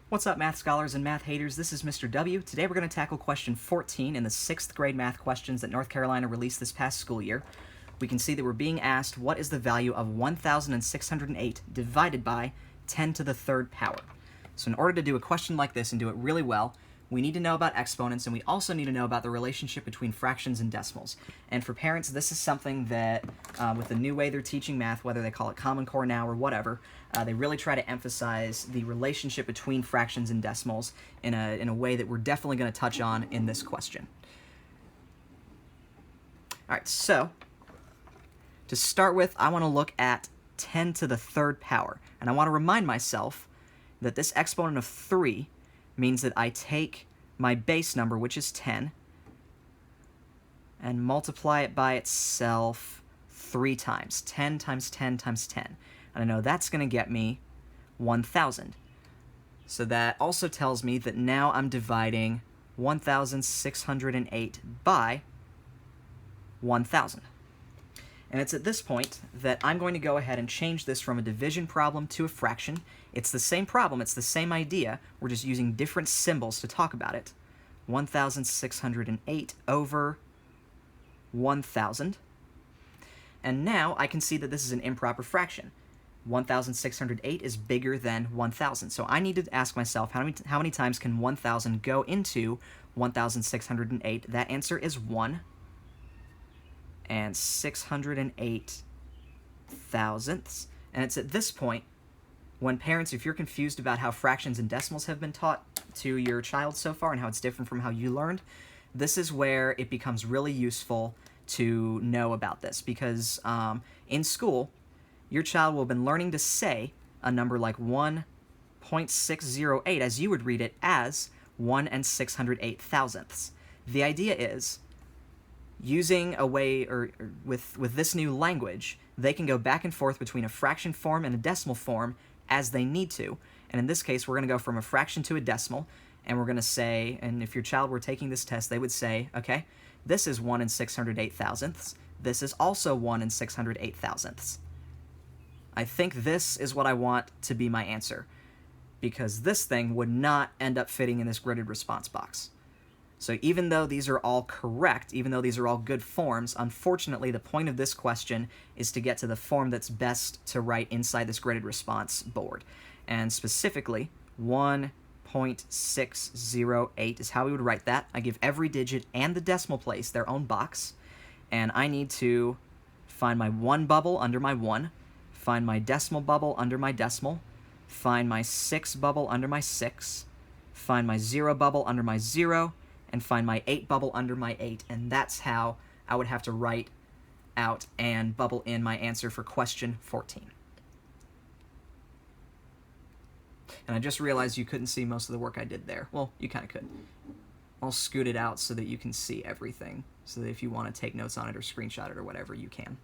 What's up, math scholars and math haters? This is Mr. W. Today we're going to tackle question 14 in the 6th grade math questions that North Carolina released this past school year. We can see that we're being asked what is the value of 1,608 divided by 10 to the third power. So in order to do a question like this and do it really well, we need to know about exponents, and we also need to know about the relationship between fractions and decimals. And for parents, this is something that, with the new way they're teaching math, whether they call it Common Core now or whatever, they really try to emphasize the relationship between fractions and decimals in a way that we're definitely going to touch on in this question. All right, so to start with, I want to look at 10 to the third power. And I want to remind myself that this exponent of 3 means that I take my base number, which is 10, and multiply it by itself 3 times. 10 times 10 times 10. And I know that's going to get me 1,000. So that also tells me that now I'm dividing 1,608 by 1,000. And it's at this point that I'm going to go ahead and change this from a division problem to a fraction. It's the same problem, it's the same idea, we're just using different symbols to talk about it. 1,608 over 1,000. And now I can see that this is an improper fraction. 1,608 is bigger than 1,000. So I need to ask myself, how many times can 1,000 go into 1,608? That answer is 1. And 608 thousandths. And it's at this point when parents, if you're confused about how fractions and decimals have been taught to your child so far and how it's different from how you learned, this is where it becomes really useful to know about this, because in school, your child will have been learning to say a number like 1.608 as you would read it as 1 and 608 thousandths. The idea is, using a way, or with this new language, they can go back and forth between a fraction form and a decimal form as they need to. And in this case, we're going to go from a fraction to a decimal, and we're going to say, and if your child were taking this test, they would say, okay, this is 1 and 608 thousandths. This is also 1 and 608 thousandths. I think this is what I want to be my answer, because this thing would not end up fitting in this gridded response box. So even though these are all correct, even though these are all good forms, unfortunately the point of this question is to get to the form that's best to write inside this gridded response board. And specifically, 1.608 is how we would write that. I give every digit and the decimal place their own box, and I need to find my 1 bubble under my 1, find my decimal bubble under my decimal, find my 6 bubble under my 6, find my 0 bubble under my 0, and find my 8 bubble under my 8, and that's how I would have to write out and bubble in my answer for question 14. And I just realized you couldn't see most of the work I did there. Well, you kind of could. I'll scoot it out so that you can see everything, so that if you want to take notes on it or screenshot it or whatever, you can.